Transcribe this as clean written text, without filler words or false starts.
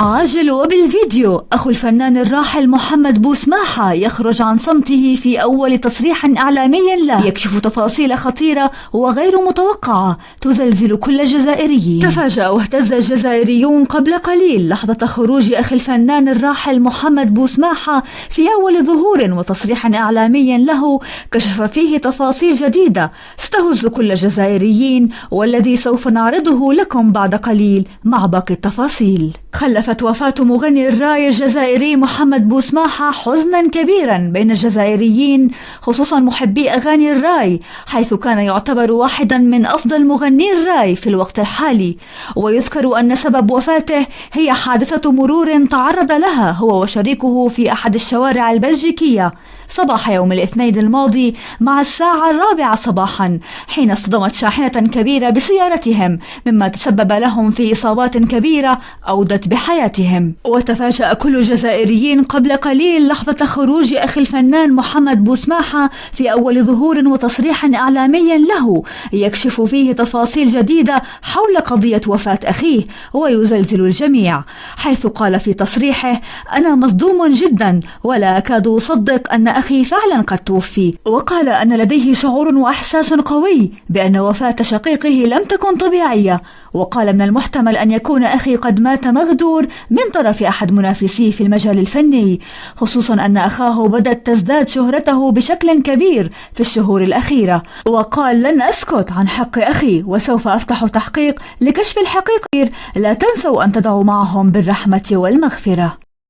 عاجل وبالفيديو، أخو الفنان الراحل محمد بوسماحة يخرج عن صمته في أول تصريح إعلامي له يكشف تفاصيل خطيرة وغير متوقعة تزلزل كل الجزائريين. تفاجأ واهتز الجزائريون قبل قليل لحظة خروج أخي الفنان الراحل محمد بوسماحة في أول ظهور وتصريح إعلامي له كشف فيه تفاصيل جديدة ستهز كل الجزائريين، والذي سوف نعرضه لكم بعد قليل مع باقي التفاصيل. خلفت وفاة مغني الراي الجزائري محمد بوسماحة حزنا كبيرا بين الجزائريين، خصوصا محبي أغاني الراي، حيث كان يعتبر واحدا من أفضل مغني الراي في الوقت الحالي. ويذكر أن سبب وفاته هي حادثة مرور تعرض لها هو وشريكه في أحد الشوارع البلجيكية صباح يوم الاثنين الماضي مع الساعة 4 صباحا، حين اصطدمت شاحنة كبيرة بسيارتهم، مما تسبب لهم في إصابات كبيرة أودت بحياتهم. وتفاجأ كل الجزائريين قبل قليل لحظة خروج أخي الفنان محمد بوسماحة في أول ظهور وتصريح إعلامي له يكشف فيه تفاصيل جديدة حول قضية وفاة أخيه ويزلزل الجميع، حيث قال في تصريحه: أنا مصدوم جدا ولا أكاد أصدق أن أخي فعلا قد توفي. وقال أن لديه شعور وإحساس قوي بأن وفاة شقيقه لم تكن طبيعية، وقال من المحتمل أن يكون أخي قد مات مغدور من طرف أحد منافسيه في المجال الفني، خصوصا أن أخاه بدأت تزداد شهرته بشكل كبير في الشهور الأخيرة. وقال: لن أسكت عن حق أخي وسوف أفتح تحقيق لكشف الحقيقة، لا تنسوا أن تدعوا معهم بالرحمة والمغفرة.